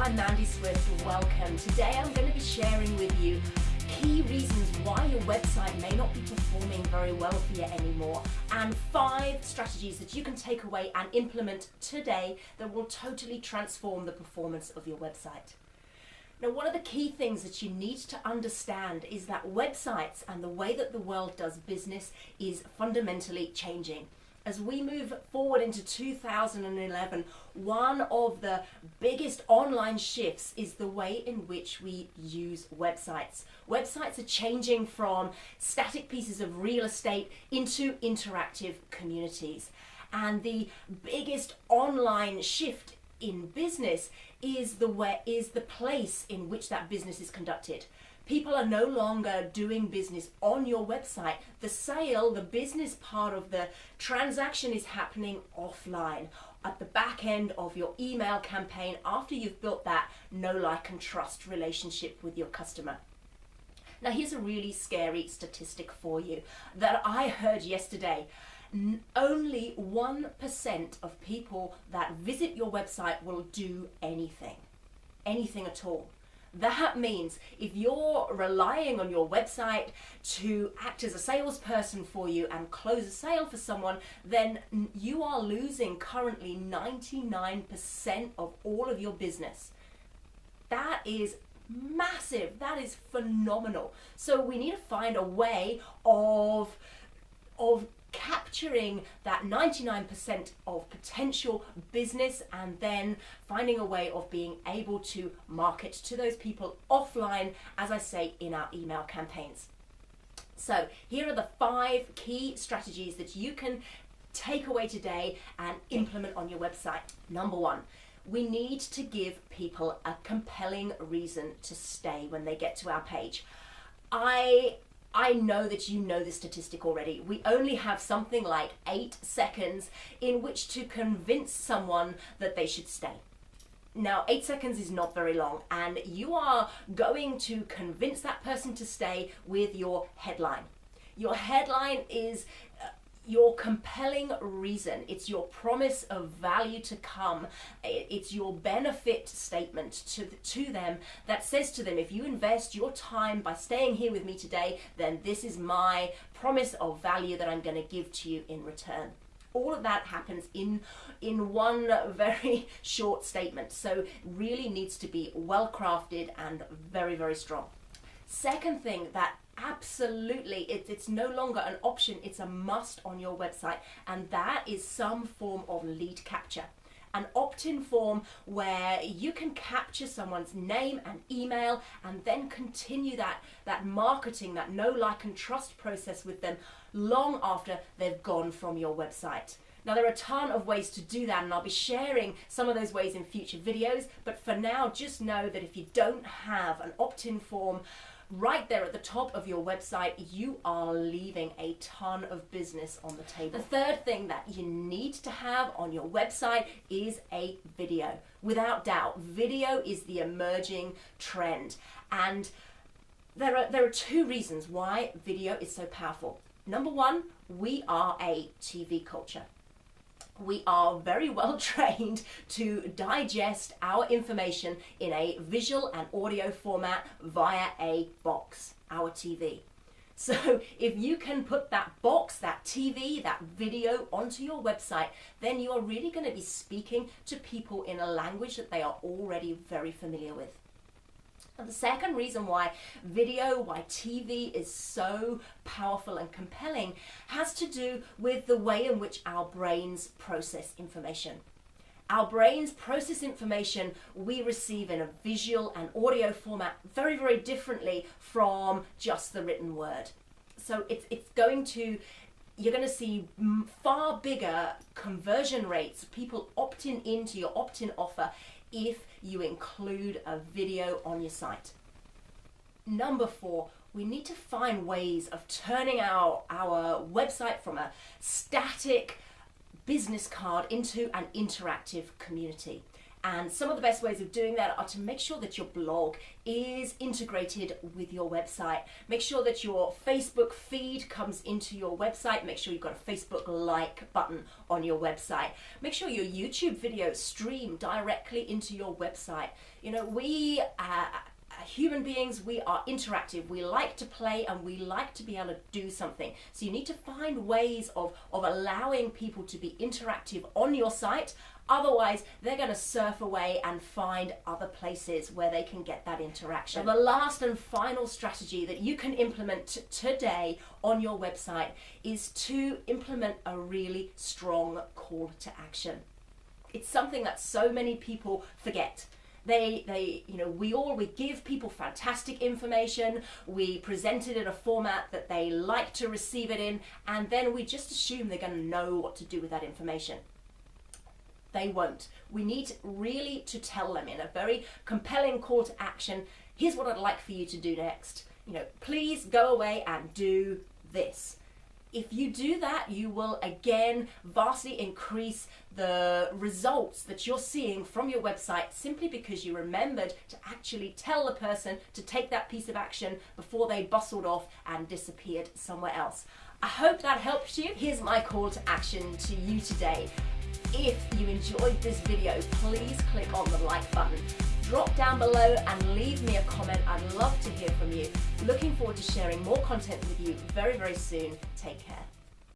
I'm Mandy Swift, welcome. Today I'm going to be sharing with you key reasons why your website may not be performing very well for you anymore, and 5 strategies that you can take away and implement today that will totally transform the performance of your website. Now, one of the key things that you need to understand is that websites and the way that the world does business is fundamentally changing. As we move forward into 2011, one of the biggest online shifts is the way in which we use websites. Websites are changing from static pieces of real estate into interactive communities. And the biggest online shift in business is the place in which that business is conducted. People are no longer doing business on your website. The sale, the business part of the transaction is happening offline, at the back end of your email campaign after you've built that know, like and trust relationship with your customer. Now, here's a really scary statistic for you that I heard yesterday. Only 1% of people that visit your website will do anything at all. That means if you're relying on your website to act as a salesperson for you and close a sale for someone, then you are losing currently 99% of all of your business. That is massive. That is phenomenal. So we need to find a way of capturing that 99% of potential business and then finding a way of being able to market to those people offline, as I say, in our email campaigns. So here are the 5 key strategies that you can take away today and implement on your website. Number 1, we need to give people a compelling reason to stay when they get to our page. I know that you know this statistic already. We only have something like 8 seconds in which to convince someone that they should stay. Now, 8 seconds is not very long, and you are going to convince that person to stay with your headline. Your headline is your compelling reason. It's your promise of value to come. It's your benefit statement to them that says to them, if you invest your time by staying here with me today, then this is my promise of value that I'm going to give to you in return. All of that happens in one very short statement. So really needs to be well crafted and very, very strong. Second thing that absolutely, it's no longer an option, it's a must on your website, and that is some form of lead capture. An opt-in form where you can capture someone's name and email and then continue that marketing, that know, like and trust process with them long after they've gone from your website. Now, there are a ton of ways to do that, and I'll be sharing some of those ways in future videos, but for now, just know that if you don't have an opt-in form right there at the top of your website, you are leaving a ton of business on the table. The third thing that you need to have on your website is a video. Without doubt, video is the emerging trend, and there are 2 reasons why video is so powerful. Number 1, we are a TV culture. We are very well trained to digest our information in a visual and audio format via a box, our TV. So if you can put that box, that TV, that video onto your website, then you are really going to be speaking to people in a language that they are already very familiar with. And the second reason why TV is so powerful and compelling has to do with the way in which our brains process information. Our brains process information we receive in a visual and audio format very, very differently from just the written word. So you're going to see far bigger conversion rates, people opting into your opt-in offer if you include a video on your site. Number 4, we need to find ways of turning our website from a static business card into an interactive community. And some of the best ways of doing that are to make sure that your blog is integrated with your website. Make sure that your Facebook feed comes into your website. Make sure you've got a Facebook like button on your website. Make sure your YouTube videos stream directly into your website. You know, we human beings, we are interactive. We like to play and we like to be able to do something. So you need to find ways of allowing people to be interactive on your site. Otherwise, they're going to surf away and find other places where they can get that interaction. The last and final strategy that you can implement today on your website is to implement a really strong call to action. It's something that so many people forget. We give people fantastic information, we present it in a format that they like to receive it in, and then we just assume they're going to know what to do with that information. They won't. We need really to tell them in a very compelling call to action, here's what I'd like for you to do next. You know, please go away and do this. If you do that, you will again vastly increase the results that you're seeing from your website simply because you remembered to actually tell the person to take that piece of action before they bustled off and disappeared somewhere else. I hope that helps you. Here's my call to action to you today. If you enjoyed this video, please click on the like button. Drop down below and leave me a comment. I'd love to hear from you. Looking forward to sharing more content with you very, very soon. Take care.